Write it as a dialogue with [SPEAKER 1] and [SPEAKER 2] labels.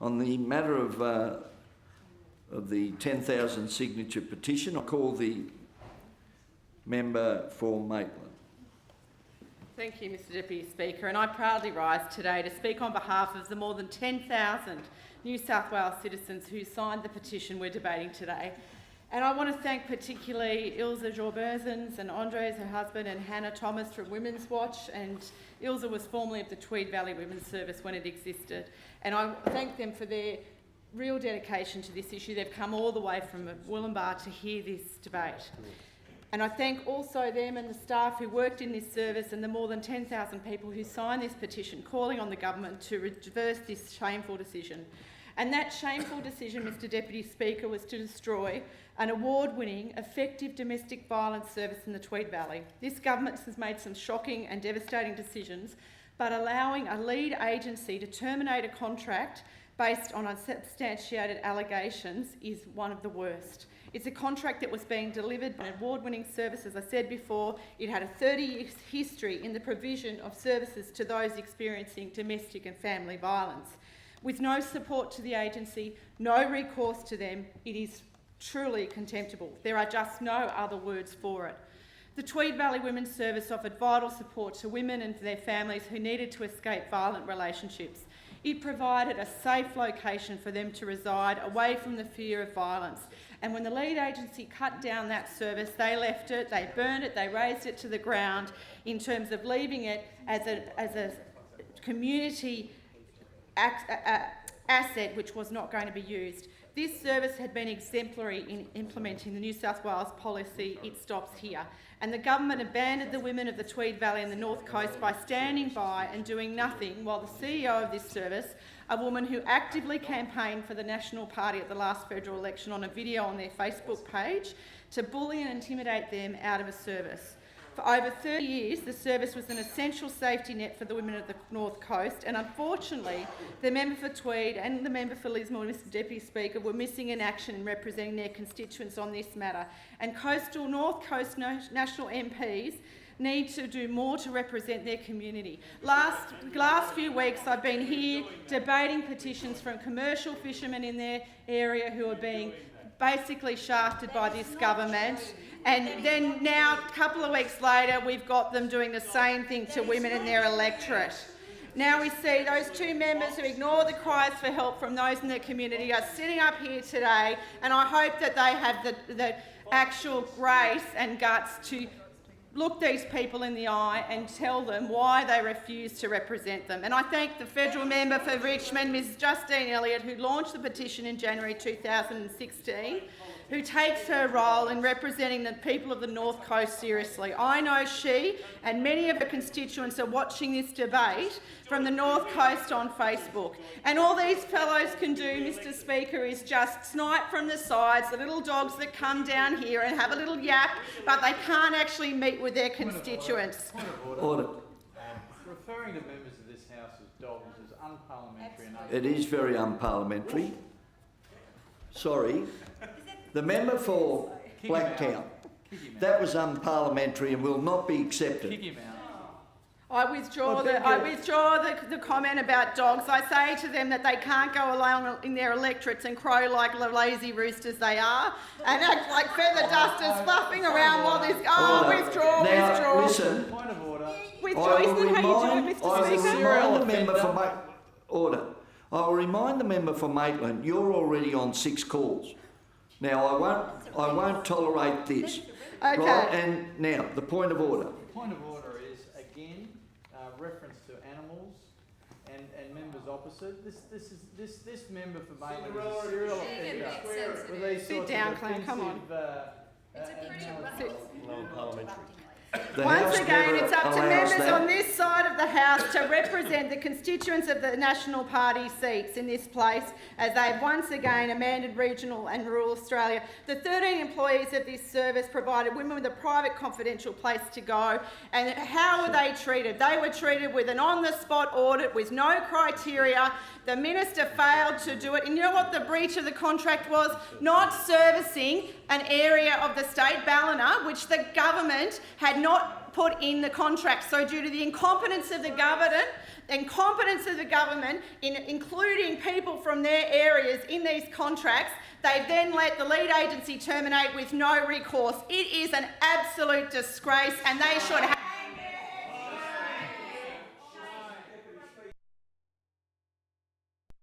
[SPEAKER 1] On the matter of the 10,000 signature petition, I call the member for Maitland.
[SPEAKER 2] Thank you, Mr Deputy Speaker, and I proudly rise today to speak on behalf of the more than 10,000 New South Wales citizens who signed the petition we're debating today. And I want to thank particularly Ilse Jorbersens and Andres, her husband, and Hannah Thomas from Women's Watch. And Ilse was formerly of the Tweed Valley Women's Service when it existed. And I thank them for their real dedication to this issue. They've come all the way from Wollumbar to hear this debate. And I thank also them and the staff who worked in this service and the more than 10,000 people who signed this petition calling on the government to reverse this shameful decision. And that shameful decision, Mr Deputy Speaker, was to destroy an award-winning, effective domestic violence service in the Tweed Valley. This government has made some shocking and devastating decisions, but allowing a lead agency to terminate a contract based on unsubstantiated allegations is one of the worst. It's a contract that was being delivered by an award-winning service. As I said before, it had a 30-year history in the provision of services to those experiencing domestic and family violence. With no support to the agency, no recourse to them, it is truly contemptible. There are just no other words for it. The Tweed Valley Women's Service offered vital support to women and their families who needed to escape violent relationships. It provided a safe location for them to reside away from the fear of violence. And when the lead agency cut down that service, they left it, they burned it, they razed it to the ground in terms of leaving it as a community asset which was not going to be used. This service had been exemplary in implementing the New South Wales policy, it stops here. And the government abandoned the women of the Tweed Valley and the North Coast by standing by and doing nothing while the CEO of this service, a woman who actively campaigned for the National Party at the last federal election on a video on their Facebook page, to bully and intimidate them out of a service. For over 30 years, the service was an essential safety net for the women of the North Coast, and unfortunately, the member for Tweed and the member for Lismore, Mr Deputy Speaker, were missing in action in representing their constituents on this matter. And North Coast national MPs need to do more to represent their community. Last few weeks, I've been here debating petitions from commercial fishermen in their area who are being basically shafted by this government. And then now, a couple of weeks later, we've got them doing the same thing to women in their electorate. Now we see those two members who ignore the cries for help from those in their community are sitting up here today, and I hope that they have the actual grace and guts to look these people in the eye and tell them why they refuse to represent them. And I thank the federal member for Richmond, Ms Justine Elliott, who launched the petition in January 2016, who takes her role in representing the people of the North Coast seriously. I know she and many of her constituents are watching this debate from the North Coast on Facebook. And all these fellows can do, Mr Speaker, is just snipe from the sides, the little dogs that come down here and have a little yap, but they can't actually meet with their constituents.
[SPEAKER 3] Order. Referring to members of this House as dogs is unparliamentary.
[SPEAKER 1] It is very unparliamentary. Sorry. The member for Blacktown, that was unparliamentary and will not be accepted.
[SPEAKER 3] Kick him out.
[SPEAKER 2] I withdraw the comment about dogs. I say to them that they can't go along in their electorates and crow like the lazy roosters they are and act like feather dusters fluffing around while this... Oh, withdraw.
[SPEAKER 1] Listen.
[SPEAKER 3] Point of order.
[SPEAKER 2] Withdraw. Isn't that how you do it, Mr Speaker?
[SPEAKER 1] I will remind the member for Maitland, you're already on 6 calls. Now, I won't tolerate this.
[SPEAKER 2] Okay.
[SPEAKER 1] Right? And now, the point of order.
[SPEAKER 3] The point of order is, again, reference to animals and members opposite. This member for Maitland is a serial offender. With these
[SPEAKER 2] Sit
[SPEAKER 3] sorts
[SPEAKER 2] down,
[SPEAKER 3] of
[SPEAKER 2] Clem, come on.
[SPEAKER 3] Non-parliamentary.
[SPEAKER 2] Once again, it's up to members on this side of the House to represent the constituents of the National Party seats in this place, as they've once again amended regional and rural Australia. The 13 employees of this service provided women with a private confidential place to go. And how were they treated? They were treated with an on-the-spot audit with no criteria. The minister failed to do it. And you know what the breach of the contract was? Not servicing an area of the state, Ballina, which the government had not put in the contract. So due to the incompetence of the incompetence of the government in including people from their areas in these contracts, they've then let the lead agency terminate with no recourse. It is an absolute disgrace, and they should have